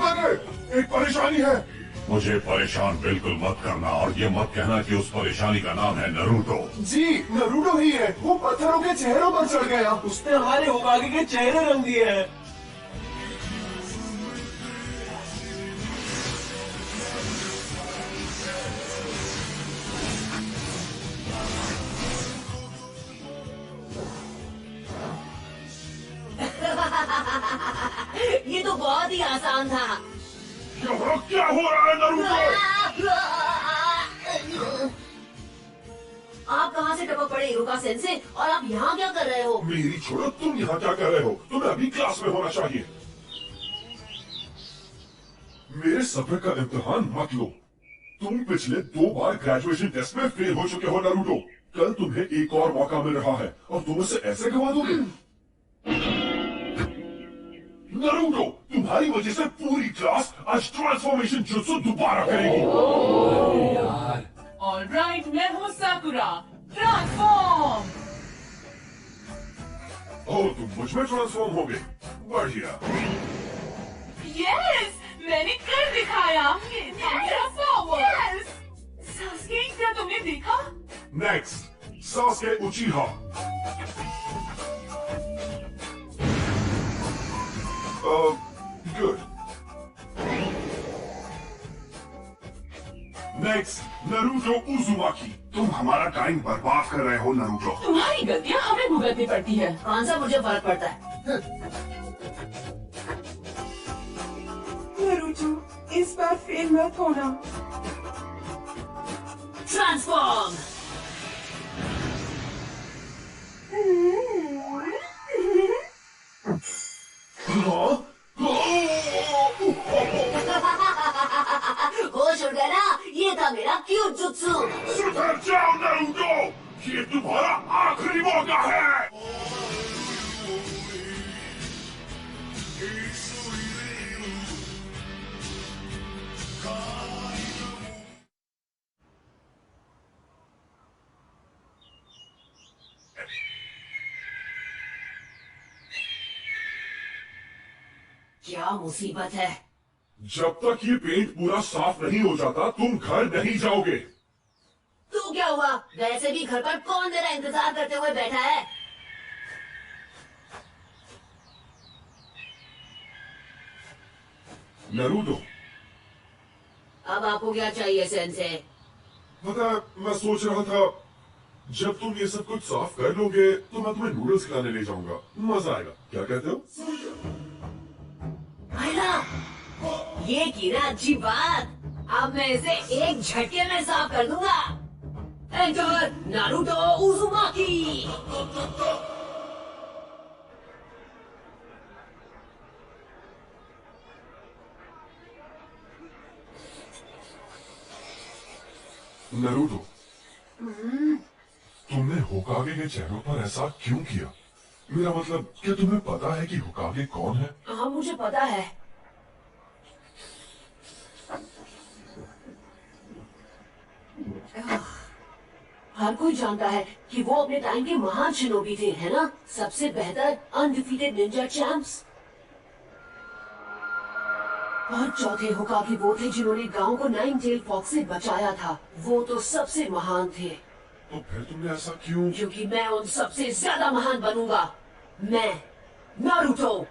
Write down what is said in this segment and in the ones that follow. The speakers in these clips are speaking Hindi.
आगे, एक परेशानी है। मुझे परेशान बिल्कुल मत करना और ये मत कहना कि उस परेशानी का नाम है नरूटो। जी नरूटो ही है, वो पत्थरों के चेहरों पर चढ़ गया। उसने हमारे होकागे के चेहरे रंग दिए हैं। ये तो बहुत ही आसान था। यहाँ क्या हो रहा है नरूटो? आप कहाँ से टपक पड़े हिरोका सेंसे, और आप यहाँ क्या कर रहे हो? मेरी छोड़ो, तुम यहाँ क्या कर रहे हो? तुम्हें अभी क्लास में होना चाहिए। मेरे सब्र का इम्तिहान मत लो। तुम पिछले 2 बार ग्रेजुएशन टेस्ट में फेल हो चुके हो नरूटो। कल तुम्हें एक और मौका मिल रहा है और तुम उसे ऐसे गवा दोगे? नरूटो, तुम्हारी वजह से पूरी क्लास आज ट्रांसफॉर्मेशन जुत्सु दोबारा करेगी। ऑलराइट, मैं हूँ साकुरा। ट्रांसफॉर्म। ओह, तुम मुझ में ट्रांसफॉर्म हो गए। बढ़िया। यस, मैंने कर दिखाया। ये था मेरा पावर। यस। सास्के, क्या तुमने देखा? Next, Sasuke उचिहा। Good. Next, Naruto उजुमाकी। तुम हमारा टाइम बर्बाद कर रहे हो नरूटो। तुम्हारी गलतियाँ हमें भुगतनी पड़ती है। कौन सा मुझे फर्क पड़ता है? नरूटो, इस बार फेल मत होना। ट्रांसफॉर्म। होश उड़ गया ना? ये था मेरा क्यूट जुत्सु। सुधर जाओ नरूटो, ये तुम्हारा आखिरी मौका है। क्या मुसीबत है? जब तक ये पेंट पूरा साफ नहीं हो जाता तुम घर नहीं जाओगे। तू क्या हुआ? वैसे भी घर पर कौन तेरा इंतजार करते हुए बैठा है? नरूटो, अब आपको क्या चाहिए सेंसे? पता है, मैं सोच रहा था जब तुम ये सब कुछ साफ कर लोगे तो मैं तुम्हें नूडल्स खिलाने ले जाऊंगा। मजा आएगा, क्या कहते हो? ये की ना अच्छी बात। अब मैं इसे एक झटके में साफ कर दूंगा। Enter Naruto उजुमाकी। नरूटो, तुमने होकागे के चेहरों पर ऐसा क्यों किया? मेरा मतलब, क्या तुम्हें पता है कि होकागे कौन है? हाँ, मुझे पता है। हर कोई जानता है कि वो अपने टाइम के महान शिनोबी थे, है ना? सबसे बेहतर अनडिफीटेड निंजा चैंप्स। और चौथे होकागे वो थे जिन्होंने गांव को नाइन टेल फॉक्स से बचाया था। वो तो सबसे महान थे। तो फिर तुमने ऐसा क्यों? क्योंकि मैं उन सबसे ज्यादा महान बनूंगा। मैं नारुतो,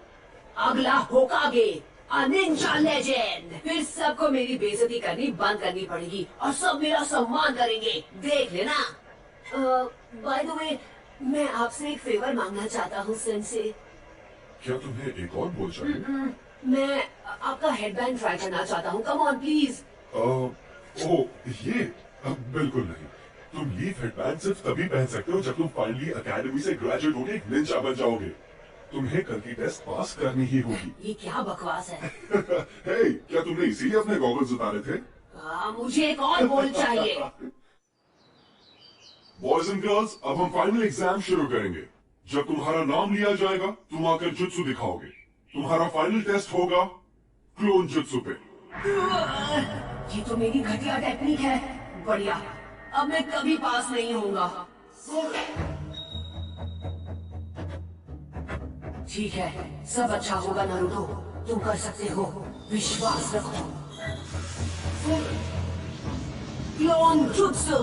अगला होकागे, अ निंजा लेजेंड। फिर सबको मेरी बेइज्जती करनी बंद करनी पड़ेगी और सब मेरा सम्मान करेंगे, देख लेना। बाय द वे, मैं आपसे एक फेवर मांगना चाहता हूँ सेंसे। क्या तुम्हें एक और बोल चाहिए? मैं आपका हेडबैंड ट्राई करना चाहता हूँ। Come on please. ओ, ये बिल्कुल नहीं। तुम ये हेडबैंड सिर्फ तभी पहन सकते हो जब तुम फाइनली एकेडमी से ग्रेजुएट होके एक निंजा बन जाओगे। तुम्हें कल की टेस्ट पास करनी ही होगी। ये क्या बकवास है? हे, क्या तुमने इसीलिए अपने गॉगल्स उतारे थे? मुझे एक और बोल चाहिए। बॉयज एंड गर्ल्स, अब हम फाइनल एग्जाम शुरू करेंगे। जब तुम्हारा नाम लिया जाएगा तुम आकर जुत्सु दिखाओगे। तुम्हारा फाइनल टेस्ट होगा क्लोन जुत्सु पे। ये तो मेरी घटिया टेक्निक है। बढ़िया, अब मैं कभी पास नहीं होऊंगा। ठीक है, सब अच्छा होगा नारुतो, तुम कर सकते हो। विश्वास रखो। क्लोन जुत्सु।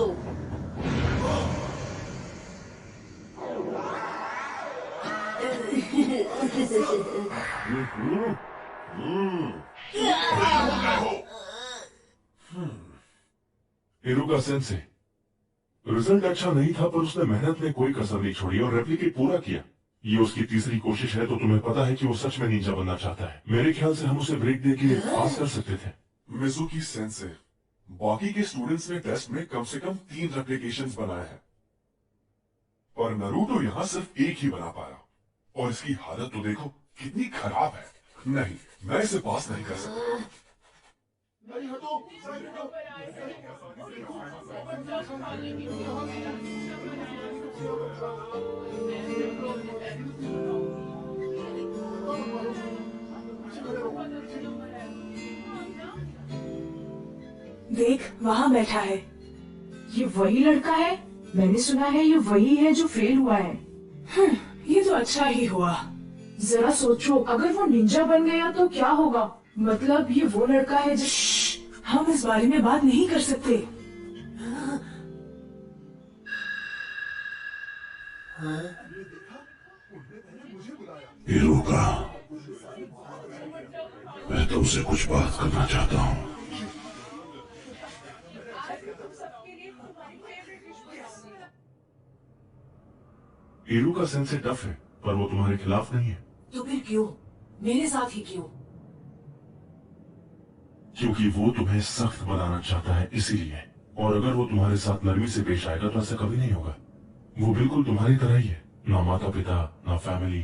इरुका सेंसे, रिजल्ट अच्छा नहीं था पर उसने मेहनत में कोई कसर नहीं छोड़ी और रेप्लिकेट पूरा किया। ये उसकी तीसरी कोशिश है तो तुम्हें पता है कि वो सच में निंजा बनना चाहता है। मेरे ख्याल से हम उसे ब्रेक देके पास कर सकते थे। मिजुकी सेंसे, बाकी के स्टूडेंट्स ने टेस्ट में कम से कम 3 रेप्लिकेशंस बनाए हैं, पर नरूटो यहाँ सिर्फ एक ही बना पाया। और इसकी हालत तो देखो कितनी खराब है। नहीं, मैं इसे पास नहीं कर सकता। नहीं हटो, देख वहाँ बैठा है। ये वही लड़का है। मैंने सुना है ये वही है जो फेल हुआ है। ये तो अच्छा ही हुआ। जरा सोचो, अगर वो निंजा बन गया तो क्या होगा। मतलब ये वो लड़का है जो हम इस बारे में बात नहीं कर सकते। इरुका, मैं तुमसे कुछ बात करना चाहता हूँ। इरुका सेंसे टफ है पर वो तुम्हारे खिलाफ नहीं है। तो फिर क्यों? मेरे साथ ही क्यों? क्योंकि वो तुम्हें सख्त बनाना चाहता है, इसीलिए। और अगर वो तुम्हारे साथ नरमी से पेश आएगा तो ऐसा कभी नहीं होगा। वो बिल्कुल तुम्हारी तरह ही है, ना माता पिता ना फैमिली।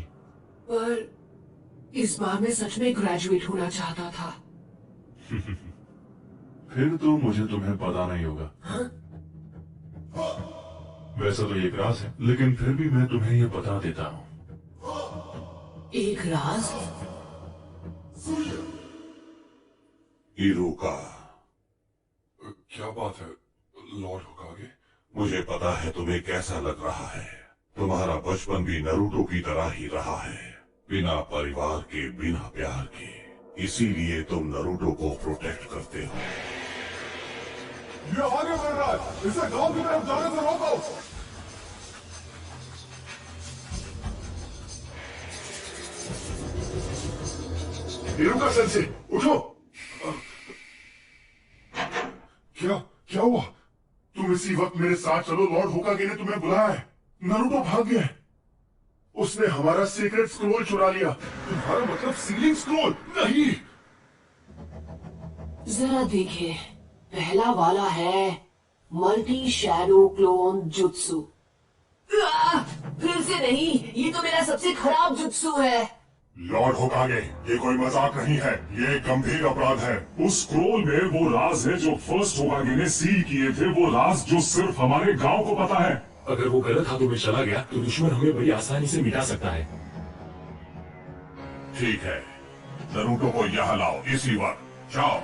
पर इस बार मैं सच में ग्रेजुएट होना चाहता था। फिर तो मुझे तुम्हें पता नहीं होगा। वैसा तो ये एक राज है, लेकिन फिर भी मैं तुम्हें ये बता देता हूँ। एक राज? इरुका, क्या बात है लॉर्ड होकागे? मुझे पता है तुम्हें कैसा लग रहा है। तुम्हारा बचपन भी नरूटो की तरह ही रहा है, बिना परिवार के, बिना प्यार के। इसीलिए तुम नरूटो को प्रोटेक्ट करते हो। ये आगे बढ़ रहा है, इसे गांव की तरफ जाने से रोको। इरुका सेंसे, उठो। क्या क्या हुआ? तुम इसी वक्त मेरे साथ चलो, लॉर्ड होकागे ने तुम्हें बुलाया है। नरूटो भाग गया है। उसने हमारा सीक्रेट स्क्रोल चुरा लिया। तुम्हारा मतलब सीलिंग स्क्रोल? नहीं। जरा देखिए, पहला वाला है मल्टी शैडो क्लोन जुत्सु। फिर से नहीं, ये तो मेरा सबसे खराब जुत्सु है। लॉर्ड होकागे, ये कोई मजाक नहीं है, ये गंभीर अपराध है। उस स्क्रोल में वो राज है जो फर्स्ट होकागे ने सील किए थे, वो राज जो सिर्फ हमारे गांव को पता है। अगर वो गलत हाथों में चला गया तो दुश्मन हमें बड़ी आसानी से मिटा सकता है। ठीक है, नरूटो को यहाँ लाओ, इसी वक्त जाओ।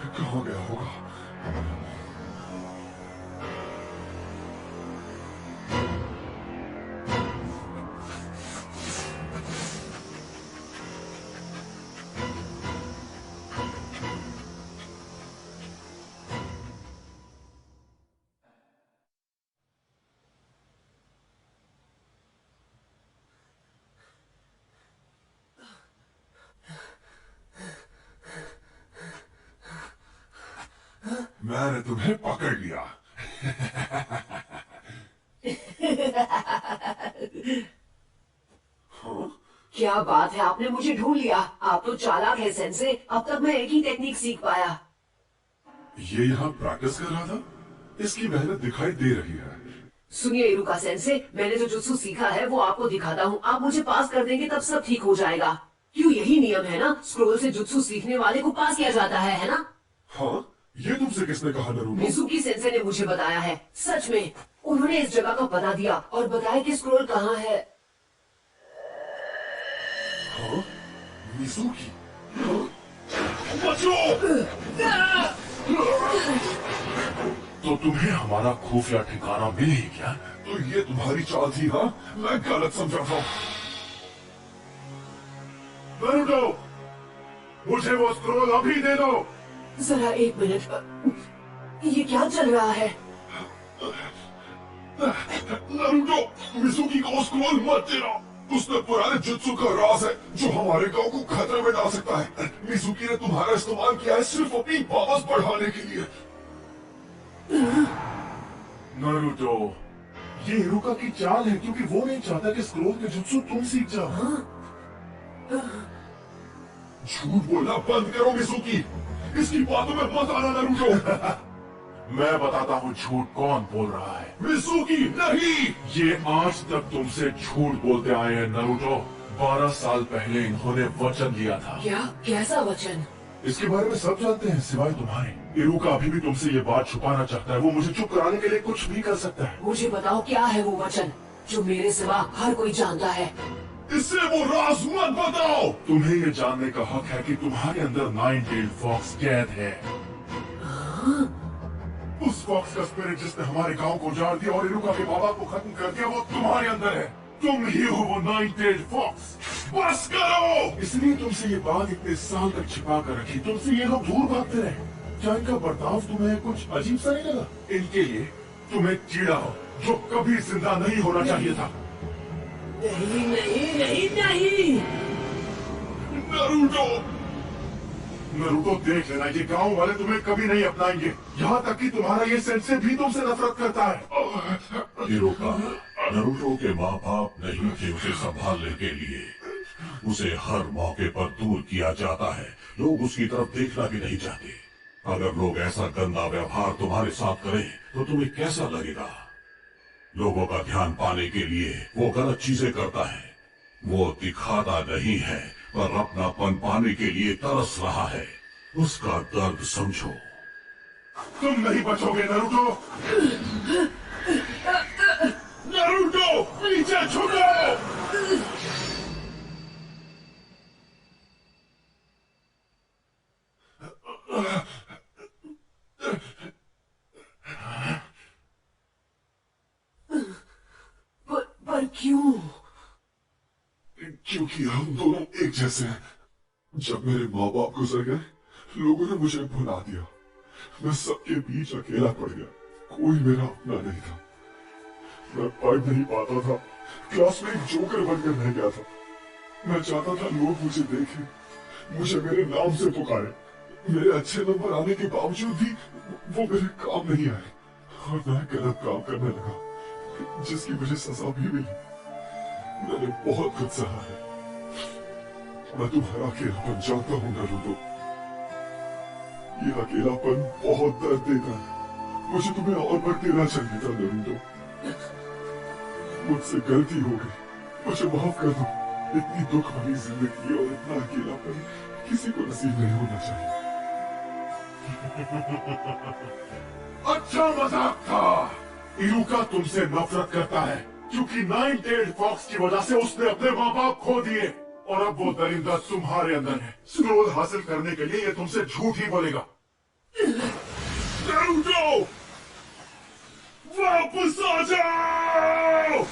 कहाँ गया होगा? मैंने तुम्हें पकड़ लिया। क्या बात है, आपने मुझे ढूंढ लिया। आप तो चालाक है सेंसे। अब तक मैं एक ही टेक्निक सीख पाया। ये यहाँ प्रैक्टिस कर रहा था? इसकी मेहनत दिखाई दे रही है। सुनिए इरुका सेंसे, मैंने जो जुत्सु सीखा है वो आपको दिखाता हूँ। आप मुझे पास कर देंगे तब सब ठीक हो जाएगा। क्यों, यही नियम है ना? स्क्रोल से जुत्सु सीखने वाले को पास किया जाता है ना? हाँ, ये तुमसे किसने कहा नरूटो? मिजुकी सेंसे ने मुझे बताया है। सच में, उन्होंने इस जगह का पता दिया और बताया कि स्क्रोल कहाँ है। हाँ? मिजुकी? बचो! तो तुम्हें हमारा खुफिया ठिकाना मिल ही गया। तो ये तुम्हारी चाल थी, हाँ? मैं गलत समझा था। नरूटो, मुझे वो स्क्रोल अभी दे दो। जरा एक मिनट, ये क्या चल रहा है? नरूटो, मिजुकी को स्क्रोल मत देना। उसमें पुराने जुत्सु का राज है जो हमारे गांव को खतरे में डाल सकता है। मिजुकी ने तुम्हारा इस्तेमाल किया है सिर्फ अपनी पावर्स बढ़ाने के लिए। नारुतो, ये हिरुका की चाल है क्योंकि वो नहीं चाहता कि स्क्रोल के जुत्सु तुम सीख जाओ। झूठ बोलना बंद करो मिजुकी। इसकी बातों में मत आना नरूटो। मैं बताता हूँ झूठ कौन बोल रहा है। मिजुकी नहीं। ये आज तक तुमसे झूठ बोलते आए हैं नारुतो। 12 साल पहले इन्होंने वचन लिया था। क्या? कैसा वचन? इसके बारे में सब जानते हैं सिवाय तुम्हारे। इरुका अभी भी तुमसे ये बात छुपाना चाहता है। वो मुझे चुप कराने के लिए कुछ भी कर सकता है। मुझे बताओ क्या है वो वचन जो मेरे सिवा हर कोई जानता है। इससे वो राज मत बताओ। तुम्हें ये जानने का हक है कि तुम्हारे अंदर 9-tailed फॉक्स कैद है। उस फॉक्स का स्पिरिट जिसने हमारे गांव को उजाड़ दिया और इरुका के बाबा को खत्म कर दिया, वो तुम्हारे अंदर है। तुम ही हो वो 9-tailed फॉक्स। बस करो। इसलिए तुमसे ये बात इतने साल तक छिपा कर रखी। तुमसे ये लोग दूर भागते रहे। क्या इनका बर्ताव तुम्हें कुछ अजीब सा नहीं लगा? इनके लिए तुम एक कीड़ा हो जो कभी जिंदा नहीं होना चाहिए था। नहीं नहीं नहीं नहीं। नरूटो, नारुतो देख लेना, ये गांव वाले तुम्हें कभी नहीं अपनाएंगे। यहाँ तक कि तुम्हारा ये सेंसे भी तुमसे नफरत करता है। हिरुका, नारुतो के माँ बाप नहीं थे उसे संभालने के लिए। उसे हर मौके पर दूर किया जाता है। लोग उसकी तरफ देखना भी नहीं चाहते। अगर लोग ऐसा गंदा व्यवहार तुम्हारे साथ करें तो तुम्हें कैसा लगेगा? लोगों का ध्यान पाने के लिए वो गलत चीजें करता है। वो दिखाता नहीं है पर अपनापन पाने के लिए तरस रहा है। उसका दर्द समझो। तुम नहीं बचोगे नारुतो। नरूटो, नीचे झुको। पर क्यों? क्योंकि हम दोनों एक जैसे हैं। जब मेरे माँ बाप गुजर गए, लोगों ने मुझे भुला दिया। मैं सबके बीच अकेला पड़ गया। कोई मेरा अपना नहीं था। मैं पढ़ नहीं पाता था। क्लास में एक जोकर बनकर रह गया था। मैं चाहता था लोग मुझे देखें, मुझे मेरे नाम से पुकारे। मेरे अच्छे नंबर आने के बावजूद भी वो मेरे काम नहीं आए और मैं गलत काम करने लगा, जिसकी मुझे सजा भी मिली। मैंने बहुत कुछ सहा है। मैं तुम्हारा अकेलापन जानता हूँ नारुतो। ये अकेलापन बहुत दर्द देता है। मुझे तुम्हें और वक्त देना चाहिए था नारुतो। मुझसे गलती हो गई, मुझे माफ कर दो। इतनी दुख भरी जिंदगी और इतना अकेलापन किसी को नसीब नहीं होना चाहिए। अच्छा मजाक था। इरुका तुमसे नफरत करता है क्योंकि 9-tailed फॉक्स की वजह से उसने अपने माँ बाप खो दिए और अब वो दरिंदा तुम्हारे अंदर है। स्क्रोल हासिल करने के लिए ये तुमसे झूठ ही बोलेगा। नारुतो, वापस आ जाओ।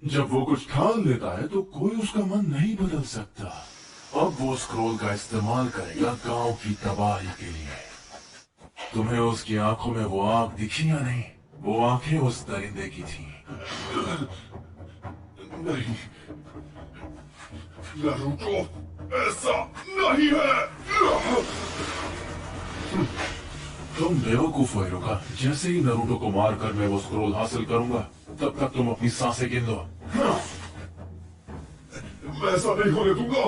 जब वो कुछ ठान लेता है तो कोई उसका मन नहीं बदल सकता। अब वो स्क्रोल का इस्तेमाल करेगा गांव की तबाही के लिए। तुम्हें उसकी आंखों में वो आग दिखी या नहीं? वो आंखें उस दरिंदे की थी। नहीं नारुतो, ऐसा नहीं है। तुम बेवकूफ हो इरुका। जैसे ही नारुतो को मारकर मैं वो स्क्रोल हासिल करूंगा, तब तक तुम अपनी सांसें गिन लो। मैं ऐसा नहीं होने दूंगा।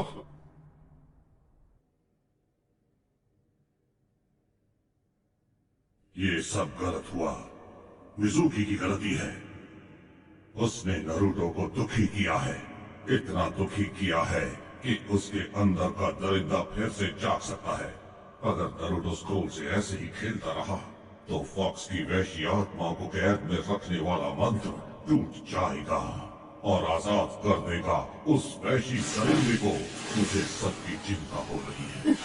ये सब गलत हुआ। मिजुकी की गलती है। उसने नारुतो को दुखी किया है। इतना दुखी किया है कि उसके अंदर का दरिंदा फिर से जाग सकता है। अगर नारुतो स्क्रोल से ऐसे ही खेलता रहा तो फॉक्स की वैश्य आत्मा को कैद में रखने वाला मंत्र टूट जाएगा। और आजाद कर देगा उस वैशी दरिंदे को। मुझे सबकी चिंता हो रही है।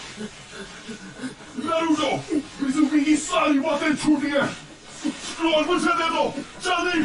नारुतो, मिजुकी की सारी बातें छूटी हैं। स्क्रॉल मुझे दे दो, जल्दी।